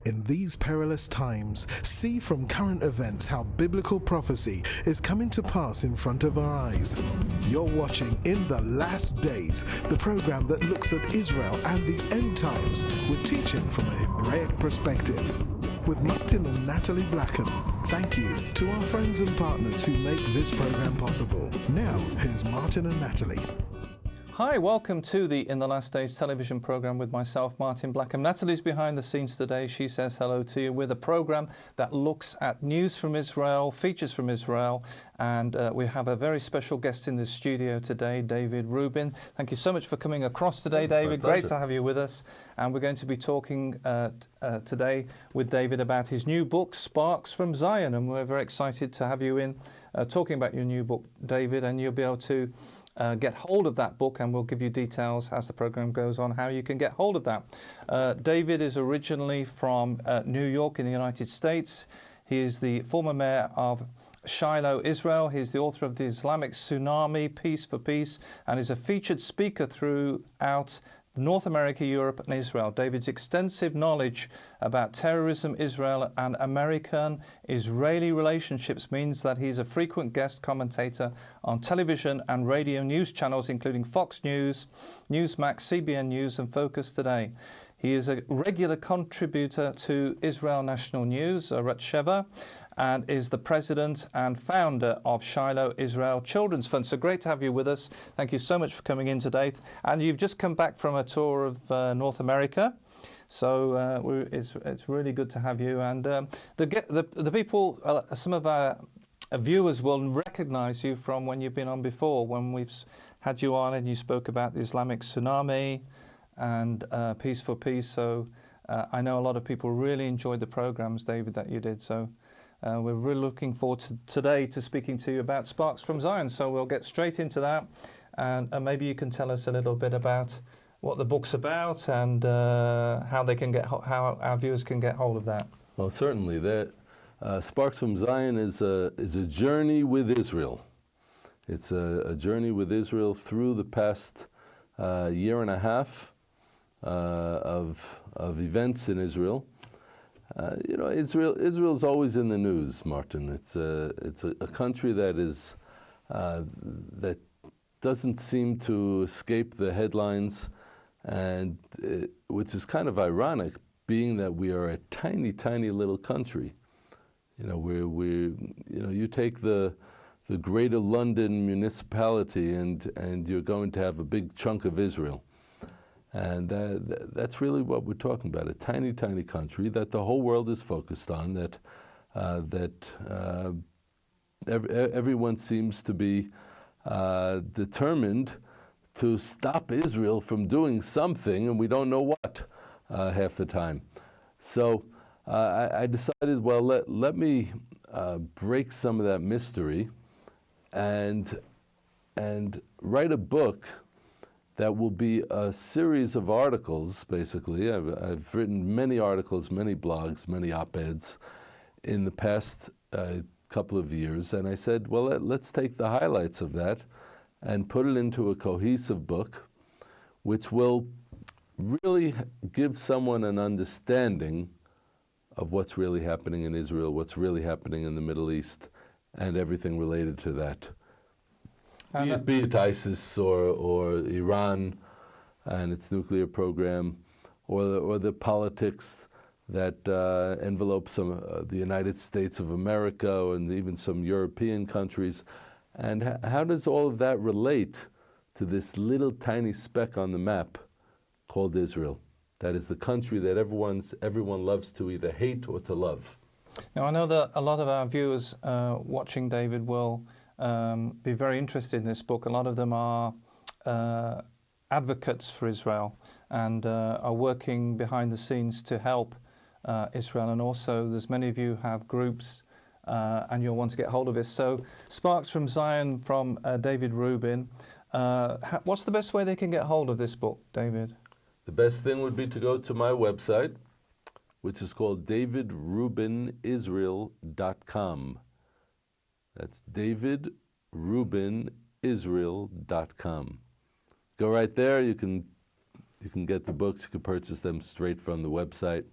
In these perilous times, see from current events how biblical prophecy is coming to pass in front of our eyes. You're watching In the Last Days, the program that looks at Israel and the end times with teaching from a Hebraic perspective. With Martin and Natalie Blackham. Thank you to our friends and partners who make this program possible. Now, here's Martin and Natalie. Hi, welcome to the In the Last Days television program with myself, Martin Blackham. Natalie's behind the scenes today. She says hello to you with a program that looks at news from Israel, features from Israel, and we have a very special guest in the studio today, David Rubin. Thank you so much for coming across today, David. Great to have you with us. And we're going to be talking today with David about his new book, Sparks from Zion, and we're very excited to have you in talking about your new book, David, and you'll be able to get hold of that book, and we'll give you details as the program goes on how you can get hold of that. David is originally from New York in the United States. He is the former mayor of Shiloh, Israel. He's the author of the Islamic Tsunami, Peace for Peace, and is a featured speaker throughout North America, Europe, and Israel. David's extensive knowledge about terrorism, Israel, and American-Israeli relationships means that he's a frequent guest commentator on television and radio news channels, including Fox News, Newsmax, CBN News, and Focus Today. He is a regular contributor to Israel National News, Rut Sheva, and is the president and founder of Shiloh Israel Children's Fund. So great to have you with us. Thank you so much for coming in today. And you've just come back from a tour of North America. So it's really good to have you. And the people, some of our viewers will recognize you from when you've been on before, when we've had you on and you spoke about the Islamic Tsunami and Peace for Peace. So I know a lot of people really enjoyed the programs, David, that you did. So we're really looking forward to today to speaking to you about Sparks from Zion. So we'll get straight into that, and maybe you can tell us a little bit about what the book's about and how our viewers can get hold of that. Well, certainly, that Sparks from Zion is a journey with Israel. It's a journey with Israel through the past year and a half of events in Israel. Israel's always in the news, Martin. It's a country that doesn't seem to escape the headlines, and which is kind of ironic, being that we are a tiny, tiny little country. You take the Greater London municipality, and you're going to have a big chunk of Israel. And that's really what we're talking about, a tiny, tiny country that the whole world is focused on, that everyone seems to be determined to stop Israel from doing something, and we don't know what half the time. So I decided, well, let me break some of that mystery and write a book that will be a series of articles, basically. I've written many articles, many blogs, many op-eds in the past couple of years, and I said, well, let's take the highlights of that and put it into a cohesive book, which will really give someone an understanding of what's really happening in Israel, what's really happening in the Middle East, and everything related to that. Be it ISIS or Iran and its nuclear program, or the politics that envelope some the United States of America and even some European countries, and how does all of that relate to this little tiny speck on the map called Israel? That is the country that everyone loves to either hate or to love. Now, I know that a lot of our viewers watching, David, will be very interested in this book. A lot of them are advocates for Israel and are working behind the scenes to help Israel. And also, there's many of you have groups and you'll want to get hold of this. So, Sparks from Zion from David Rubin. What's the best way they can get hold of this book, David? The best thing would be to go to my website, which is called davidrubinisrael.com. That's davidrubinisrael.com. Go right there. You can get the books. You can purchase them straight from the website.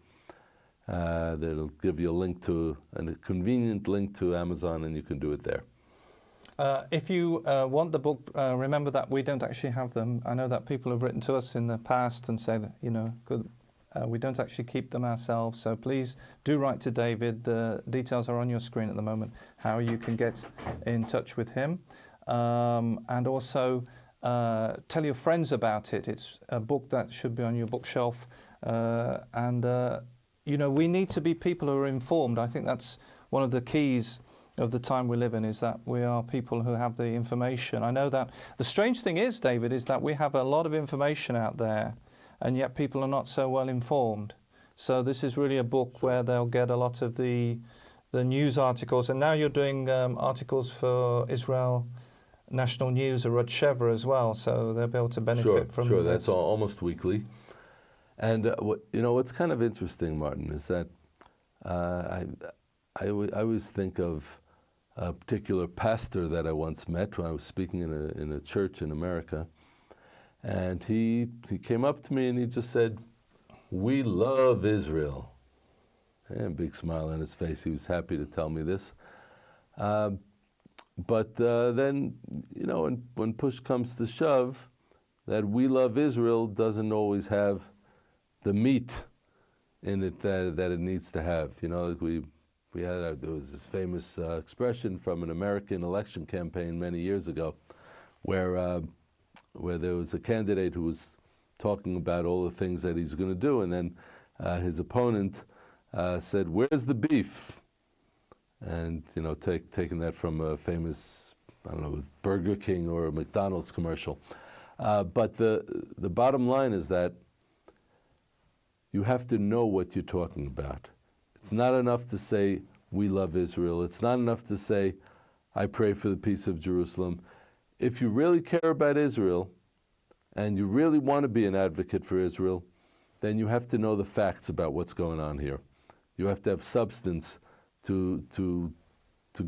That'll give you a link to, a convenient link to Amazon, and you can do it there. If you want the book, remember that we don't actually have them. I know that people have written to us in the past and said, you know, we don't actually keep them ourselves. So please do write to David. The details are on your screen at the moment, how you can get in touch with him. And also tell your friends about it. It's a book that should be on your bookshelf. You know, we need to be people who are informed. I think that's one of the keys of the time we live in, is that we are people who have the information. I know that the strange thing is, David, is that we have a lot of information out there, and yet people are not so well informed. So this is really a book where they'll get a lot of the news articles. And now you're doing articles for Israel National News, or Rod Sheva as well, so they'll be able to benefit from Sure, this. that's almost weekly. And what's kind of interesting, Martin, is that I always think of a particular pastor that I once met when I was speaking in a church in America, and he came up to me and he just said, "We love Israel," and a big smile on his face. He was happy to tell me this. But then, you know, when push comes to shove, that "we love Israel" doesn't always have the meat in it that it needs to have. You know, there was this famous expression from an American election campaign many years ago, where there was a candidate who was talking about all the things that he's going to do, and then his opponent said, "Where's the beef?" And you know, taking that from a famous, I don't know, Burger King or a McDonald's commercial. But the bottom line is that you have to know what you're talking about. It's not enough to say, "We love Israel." It's not enough to say, "I pray for the peace of Jerusalem." If you really care about Israel, and you really want to be an advocate for Israel, then you have to know the facts about what's going on here. You have to have substance to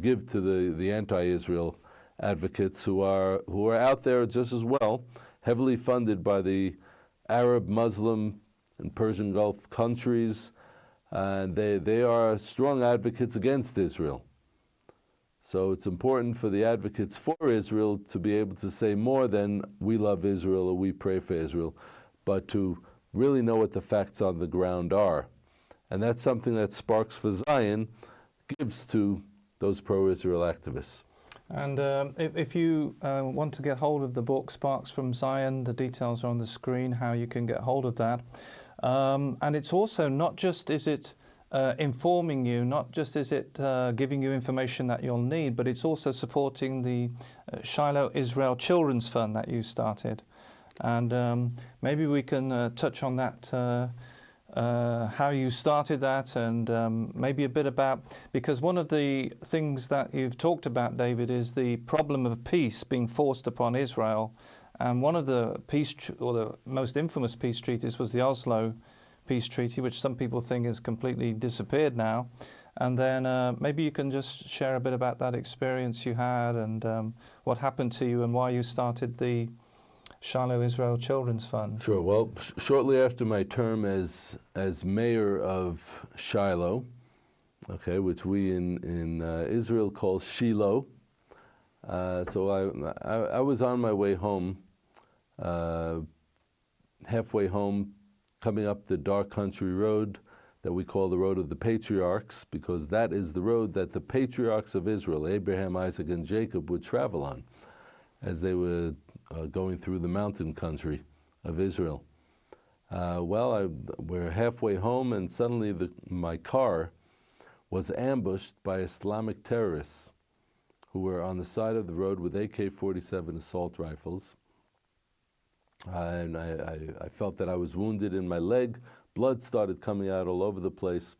give to the anti-Israel advocates who are out there just as well, heavily funded by the Arab, Muslim, and Persian Gulf countries. And they are strong advocates against Israel. So it's important for the advocates for Israel to be able to say more than "we love Israel" or "we pray for Israel," but to really know what the facts on the ground are. And that's something that Sparks for Zion gives to those pro-Israel activists. And if you want to get hold of the book, Sparks from Zion, the details are on the screen, how you can get hold of that. And it's also not just is it informing you, not just is it giving you information that you'll need, but it's also supporting the Shiloh Israel Children's Fund that you started. And maybe we can touch on that, how you started that, and maybe a bit about, because one of the things that you've talked about, David, is the problem of peace being forced upon Israel. And one of the the most infamous peace treaties was the Oslo Peace Treaty, which some people think has completely disappeared now. And then maybe you can just share a bit about that experience you had, and what happened to you, and why you started the Shiloh Israel Children's Fund. Sure. Well, shortly after my term as mayor of Shiloh, okay, which we in Israel call Shiloh, so I was on my way home, halfway home, coming up the dark country road that we call the Road of the Patriarchs, because that is the road that the patriarchs of Israel, Abraham, Isaac, and Jacob, would travel on as they were going through the mountain country of Israel. We're halfway home, and suddenly my car was ambushed by Islamic terrorists who were on the side of the road with AK-47 assault rifles. And I felt that I was wounded in my leg. Blood started coming out all over the place.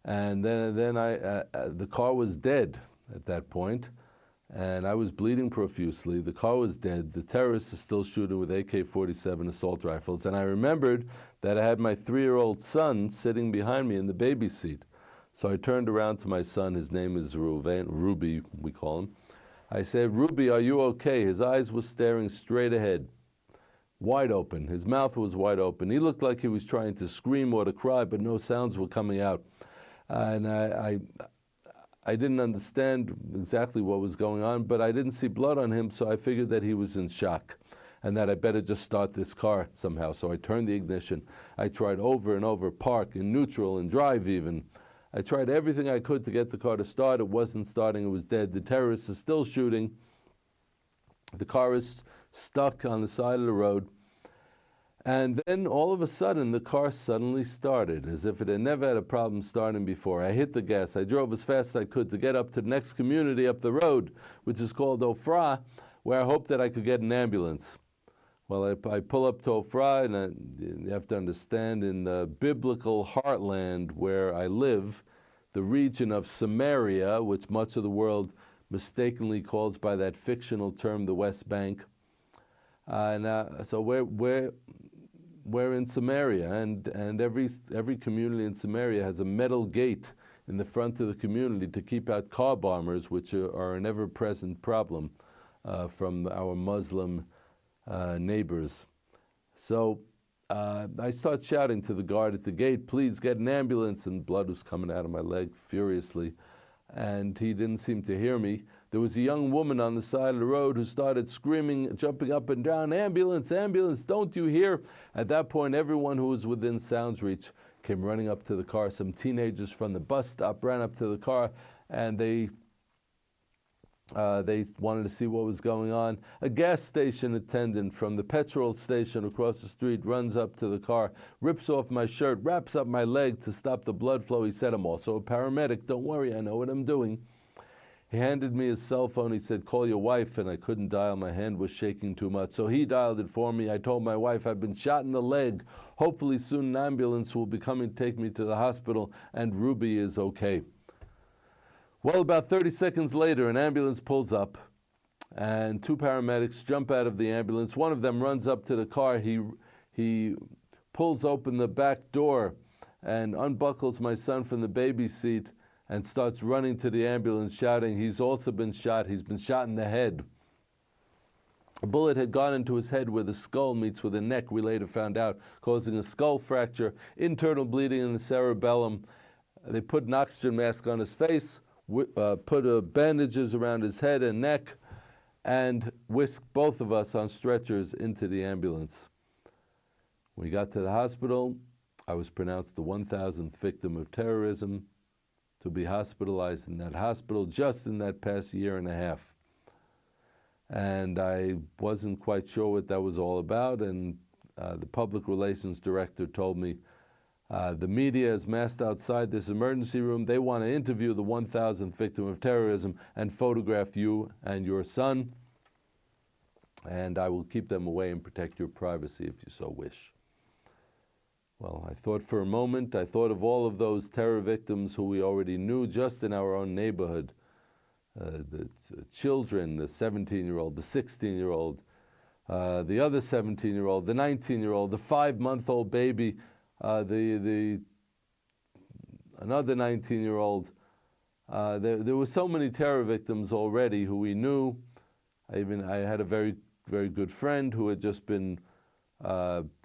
And then the car was dead at that point, and I was bleeding profusely. The car was dead. The terrorists are still shooting with AK-47 assault rifles. And I remembered that I had my 3-year-old son sitting behind me in the baby seat. So I turned around to my son. His name is Rubin, Ruby, we call him. I said, "Ruby, are you okay?" His eyes were staring straight ahead. wide open. His mouth was wide open. He looked like he was trying to scream or to cry, but no sounds were coming out. And I didn't understand exactly what was going on, but I didn't see blood on him, so I figured that he was in shock and that I better just start this car somehow. So I turned the ignition. I tried over and over, park, in neutral, and drive even. I tried everything I could to get the car to start. It wasn't starting. It was dead. The terrorists are still shooting. The car is stuck on the side of the road. And then all of a sudden, the car suddenly started, as if it had never had a problem starting before. I hit the gas. I drove as fast as I could to get up to the next community up the road, which is called Ofra, where I hoped that I could get an ambulance. Well, I pull up to Ofra, and you have to understand, in the biblical heartland where I live, the region of Samaria, which much of the world mistakenly calls by that fictional term the West Bank. So we're in Samaria, and every community in Samaria has a metal gate in the front of the community to keep out car bombers, which are an ever-present problem from our Muslim neighbors. So I start shouting to the guard at the gate, please get an ambulance, and blood was coming out of my leg furiously, and he didn't seem to hear me. There was a young woman on the side of the road who started screaming, jumping up and down, ambulance, ambulance, don't you hear? At that point, everyone who was within sound's reach came running up to the car. Some teenagers from the bus stop ran up to the car, and they wanted to see what was going on. A gas station attendant from the petrol station across the street runs up to the car, rips off my shirt, wraps up my leg to stop the blood flow. He said, I'm also a paramedic. Don't worry, I know what I'm doing. He handed me his cell phone. He said, call your wife, and I couldn't dial. My hand was shaking too much. So he dialed it for me. I told my wife I've been shot in the leg. Hopefully soon an ambulance will be coming to take me to the hospital, and Ruby is okay. Well, about 30 seconds later, an ambulance pulls up, and two paramedics jump out of the ambulance. One of them runs up to the car. He pulls open the back door and unbuckles my son from the baby seat and starts running to the ambulance shouting, he's also been shot. He's been shot in the head. A bullet had gone into his head where the skull meets with the neck, we later found out, causing a skull fracture, internal bleeding in the cerebellum. They put an oxygen mask on his face, put bandages around his head and neck, and whisked both of us on stretchers into the ambulance. When we got to the hospital, I was pronounced the 1,000th victim of terrorism, to be hospitalized in that hospital just in that past year and a half. And I wasn't quite sure what that was all about, and the public relations director told me, the media is massed outside this emergency room. They want to interview the 1,000th victim of terrorism and photograph you and your son, and I will keep them away and protect your privacy if you so wish. Well, I thought for a moment, I thought of all of those terror victims who we already knew just in our own neighborhood. The children, the 17-year-old, the 16-year-old, the other 17-year-old, the 19-year-old, the 5-month-old baby, another 19-year-old. There were so many terror victims already who we knew. I had a very, very good friend who had just been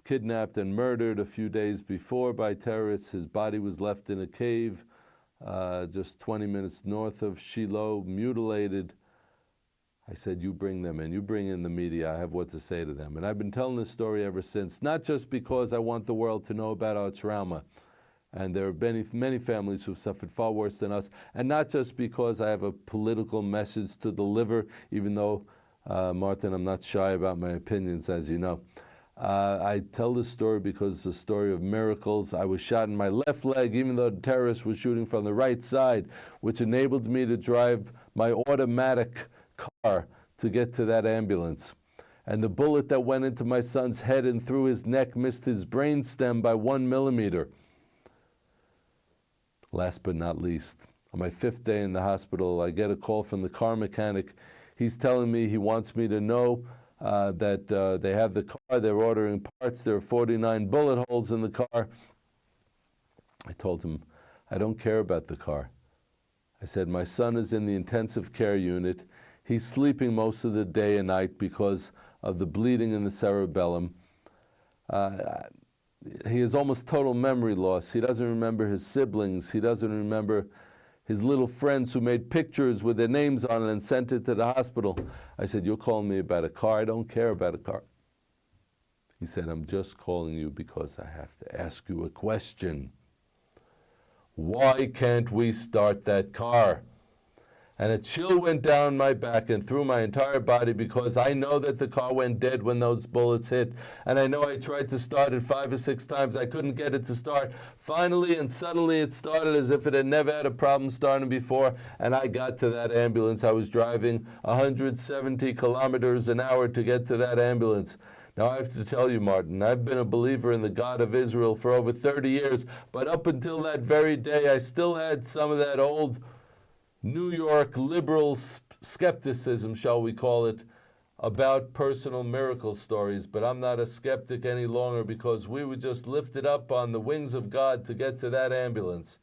kidnapped and murdered a few days before by terrorists. His body was left in a cave just 20 minutes north of Shiloh, mutilated. I said, you bring them in. You bring in the media. I have what to say to them. And I've been telling this story ever since, not just because I want the world to know about our trauma. And there are many families who've suffered far worse than us. And not just because I have a political message to deliver, even though, Martin, I'm not shy about my opinions, as you know. I tell this story because it's a story of miracles. I was shot in my left leg, even though the terrorists were shooting from the right side, which enabled me to drive my automatic car to get to that ambulance. And the bullet that went into my son's head and through his neck missed his brainstem by 1 millimeter. Last but not least, on my 5th day in the hospital, I get a call from the car mechanic. He's telling me he wants me to know that they have the car, they're ordering parts, there are 49 bullet holes in the car. I told him, I don't care about the car. I said, my son is in the intensive care unit. He's sleeping most of the day and night because of the bleeding in the cerebellum. He has almost total memory loss. He doesn't remember his siblings. He doesn't remember his little friends who made pictures with their names on it and sent it to the hospital. I said, "You're calling me about a car? I don't care about a car." He said, "I'm just calling you because I have to ask you a question. Why can't we start that car?" And a chill went down my back and through my entire body, because I know that the car went dead when those bullets hit. And I know I tried to start it 5 or 6 times. I couldn't get it to start. Finally and suddenly it started as if it had never had a problem starting before. And I got to that ambulance. I was driving 170 kilometers an hour to get to that ambulance. Now, I have to tell you, Martin, I've been a believer in the God of Israel for over 30 years. But up until that very day, I still had some of that old New York liberal skepticism, shall we call it, about personal miracle stories. But I'm not a skeptic any longer, because we were just lifted up on the wings of God to get to that ambulance.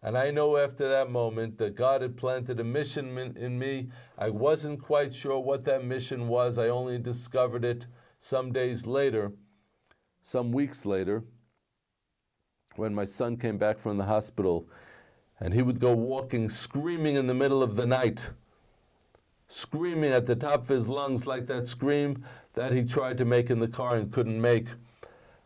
And I know after that moment that God had planted a mission in me. I wasn't quite sure what that mission was. I only discovered it some days later, some weeks later, when my son came back from the hospital. And he would go walking, screaming in the middle of the night, screaming at the top of his lungs, like that scream that he tried to make in the car and couldn't make.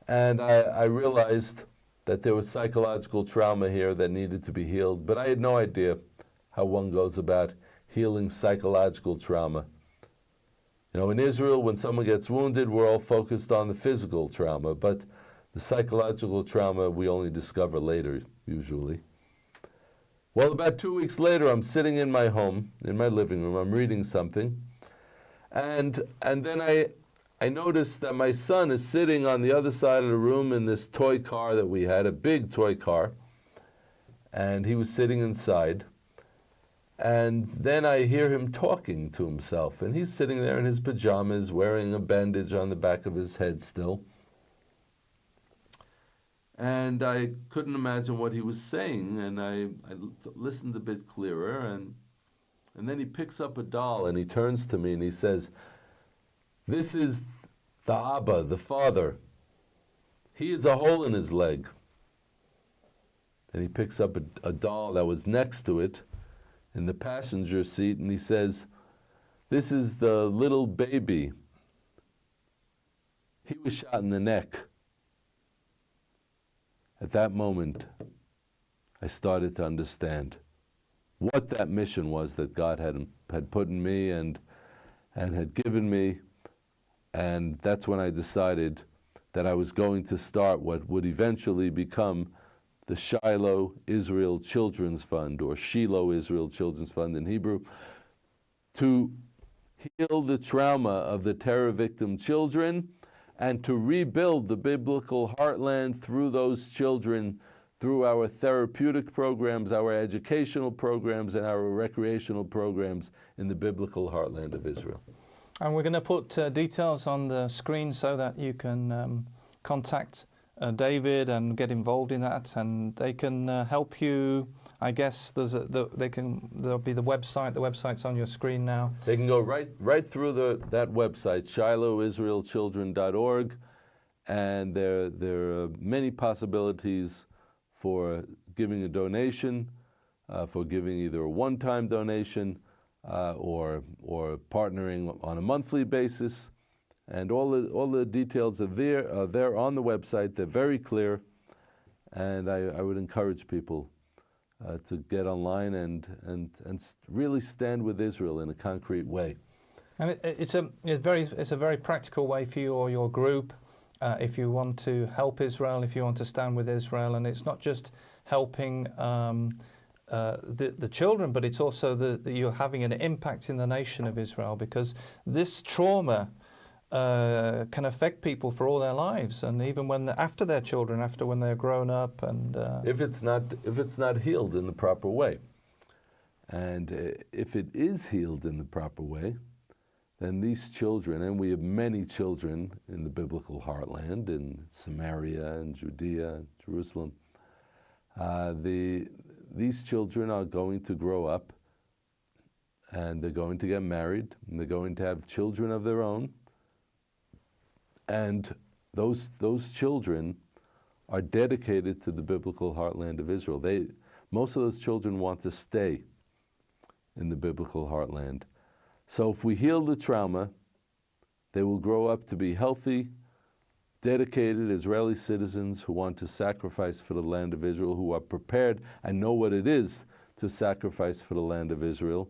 And I realized that there was psychological trauma here that needed to be healed, but I had no idea how one goes about healing psychological trauma. You know, in Israel, when someone gets wounded, we're all focused on the physical trauma, but the psychological trauma we only discover later, usually. Well, about 2 weeks later, I'm sitting in my home, in my living room. I'm reading something. And then I noticed that my son is sitting on the other side of the room in this toy car that we had, a big toy car. And he was sitting inside. And then I hear him talking to himself. And he's sitting there in his pajamas, wearing a bandage on the back of his head still. And I couldn't imagine what he was saying, and I listened a bit clearer, and then he picks up a doll, and he turns to me, and he says, "This is the Abba, the Father. He has a hole in his leg." And he picks up a doll that was next to it in the passenger seat, and he says, "This is the little baby. He was shot in the neck." At that moment, I started to understand what that mission was that God had put in me and had given me. And that's when I decided that I was going to start what would eventually become the Shiloh Israel Children's Fund, or Shiloh Israel Children's Fund in Hebrew, to heal the trauma of the terror victim children and to rebuild the biblical heartland through those children, through our therapeutic programs, our educational programs, and our recreational programs in the biblical heartland of Israel. And we're going to put details on the screen so that you can contact David and get involved in that, and they can help you. I guess there'll be the website. The website's on your screen now. They can go right through that website, shilohisraelchildren.org, and there are many possibilities for giving a donation, for giving either a one-time donation or partnering on a monthly basis. And all the details are there on the website. They're very clear, and I would encourage people to get online and really stand with Israel in a concrete way. And it's a very practical way for you or your group if you want to help Israel, if you want to stand with Israel. And it's not just helping the children, but it's also that you're having an impact in the nation of Israel, because this trauma can affect people for all their lives, and even after their children, after when they're grown up, and if it's not healed in the proper way, and if it is healed in the proper way, then these children, and we have many children in the biblical heartland, in Samaria and Judea, and Jerusalem, these children are going to grow up, and they're going to get married, and they're going to have children of their own. And those children are dedicated to the biblical heartland of Israel. Most of those children want to stay in the biblical heartland. So if we heal the trauma, they will grow up to be healthy, dedicated Israeli citizens who want to sacrifice for the land of Israel, who are prepared and know what it is to sacrifice for the land of Israel.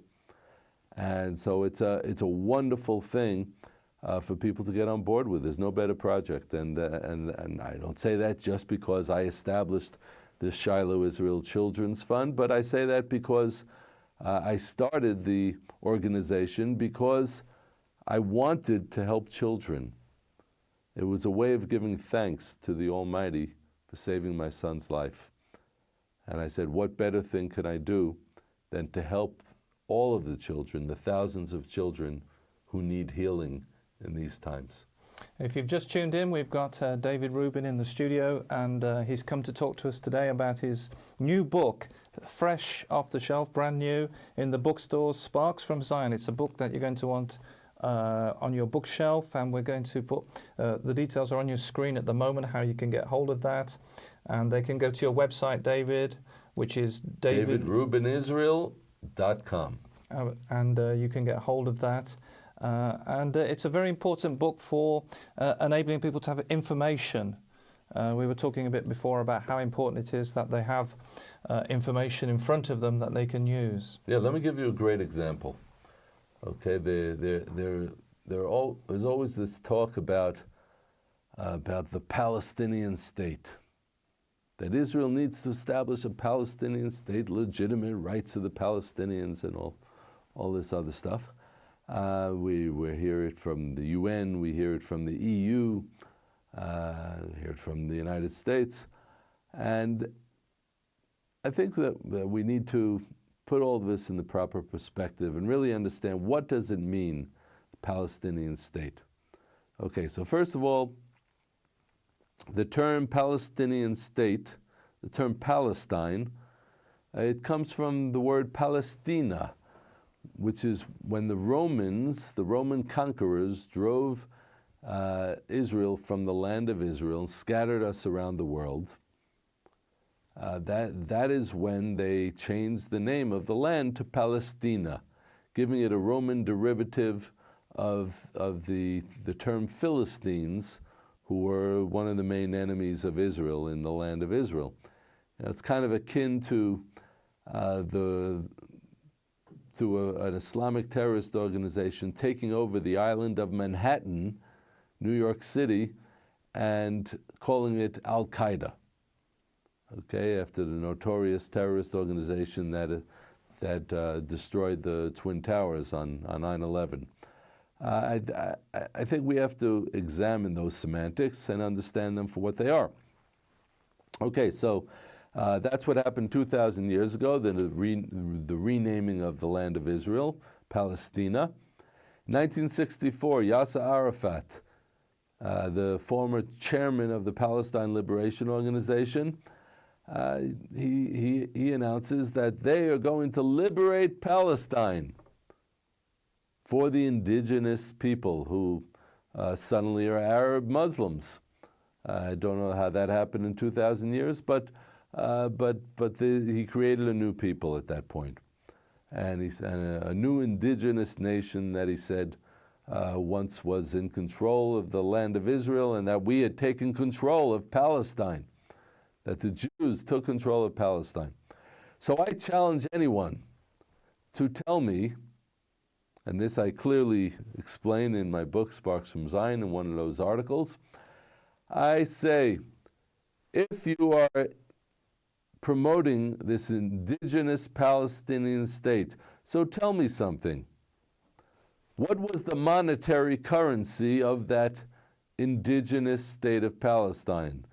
And so it's a wonderful thing for people to get on board with. There's no better project, and I don't say that just because I established the Shiloh Israel Children's Fund, but I say that because I started the organization because I wanted to help children. It was a way of giving thanks to the Almighty for saving my son's life. And I said, what better thing can I do than to help all of the children, the thousands of children who need healing in these times. If you've just tuned in, we've got David Rubin in the studio, and he's come to talk to us today about his new book, fresh off the shelf, brand new, in the bookstores, Sparks from Zion. It's a book that you're going to want on your bookshelf, and we're going to put the details are on your screen at the moment, how you can get hold of that. And they can go to your website, David, which is davidrubinisrael.com. And you can get hold of that. And it's a very important book for enabling people to have information. We were talking a bit before about how important it is that they have information in front of them that they can use. Yeah, let me give you a great example. Okay, there's always this talk about the Palestinian state, that Israel needs to establish a Palestinian state, legitimate rights of the Palestinians, and all this other stuff. We hear it from the UN, we hear it from the EU, hear it from the United States, and I think that we need to put all this in the proper perspective and really understand, what does it mean, Palestinian state? Okay, so first of all, the term Palestinian state, the term Palestine, it comes from the word Palestina, which is when the Roman conquerors, drove Israel from the land of Israel and scattered us around the world. That is when they changed the name of the land to Palestina, giving it a Roman derivative of the term Philistines, who were one of the main enemies of Israel in the land of Israel. It's kind of akin to an Islamic terrorist organization taking over the island of Manhattan, New York City, and calling it Al-Qaeda. Okay, after the notorious terrorist organization that destroyed the Twin Towers on 9/11. I think we have to examine those semantics and understand them for what they are. Okay, so that's what happened 2,000 years ago, the renaming of the land of Israel, Palestina. 1964, Yasser Arafat, the former chairman of the Palestine Liberation Organization, he announces that they are going to liberate Palestine for the indigenous people who suddenly are Arab Muslims. I don't know how that happened in 2,000 years, but he created a new people at that point. And a new indigenous nation that he said once was in control of the land of Israel, and that we had taken control of Palestine, that the Jews took control of Palestine. So I challenge anyone to tell me, and this I clearly explain in my book, Sparks from Zion, in one of those articles. I say, if you are promoting this indigenous Palestinian state, so tell me something. What was the monetary currency of that indigenous state of Palestine?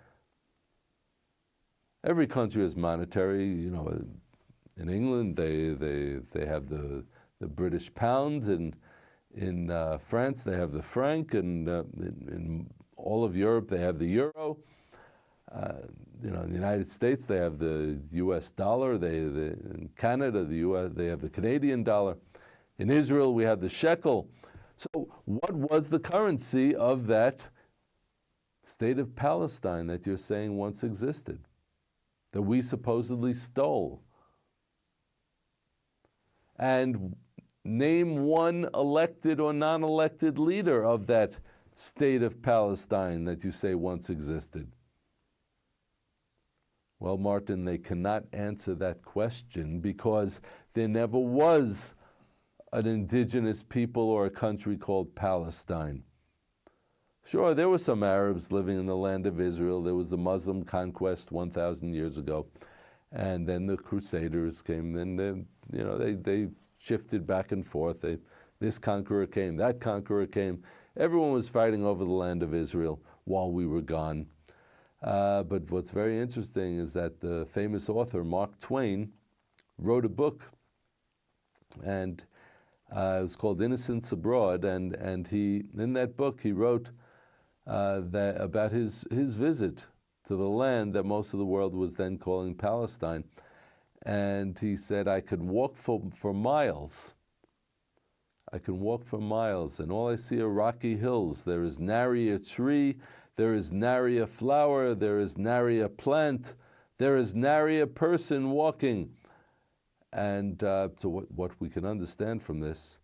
Every country is monetary. You know, in England they have the British pound, and in France they have the franc, and in all of Europe they have the euro. You know, in the United States they have the U.S. dollar. In Canada they have the Canadian dollar. In Israel we have the shekel. So what was the currency of that state of Palestine that you're saying once existed, that we supposedly stole. And name one elected or non-elected leader of that state of Palestine that you say once existed. Well, Martin, they cannot answer that question because there never was an indigenous people or a country called Palestine. Sure, there were some Arabs living in the land of Israel. There was the Muslim conquest 1,000 years ago. And then the Crusaders came, and they shifted back and forth. This conqueror came, that conqueror came. Everyone was fighting over the land of Israel while we were gone. But what's very interesting is that the famous author Mark Twain wrote a book, and it was called Innocents Abroad, and he, in that book, he wrote about his visit to the land that most of the world was then calling Palestine. And he said, I could walk for miles. I can walk for miles, and all I see are rocky hills. There is nary a tree, there is nary a flower, there is nary a plant, there is nary a person walking. And so what we can understand from this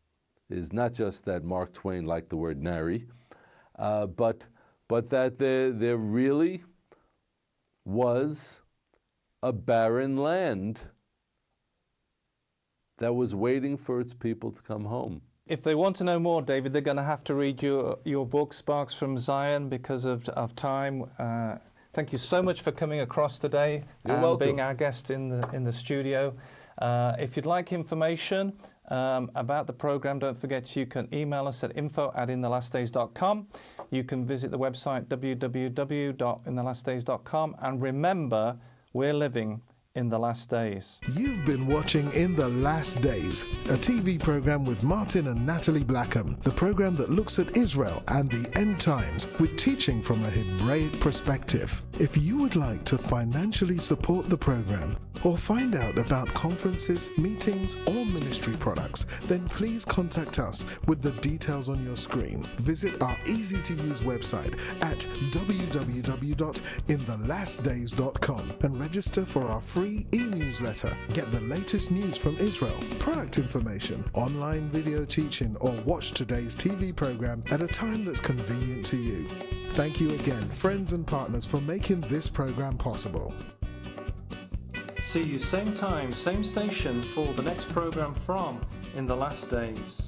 is not just that Mark Twain liked the word nary, but that there really was a barren land that was waiting for its people to come home. If they want to know more, David, they're going to have to read your book, Sparks from Zion, because of time. Thank you so much for coming across today and being our guest in the studio. If you'd like information about the program, don't forget you can email us at info@inthelastdays.com. You can visit the website www.inthelastdays.com, and remember, we're living in the last days. You've been watching In the Last Days, a TV program with Martin and Natalie Blackham, the program that looks at Israel and the end times with teaching from a Hebraic perspective. If you would like to financially support the program or find out about conferences, meetings, or ministry products, then please contact us with the details on your screen. Visit our easy-to-use website at www.inthelastdays.com and register for our free e-newsletter. Get the latest news from Israel, product information, online video teaching, or watch today's TV program at a time that's convenient to you. Thank you again, friends and partners, for making this program possible. See you same time, same station for the next program from In the Last Days.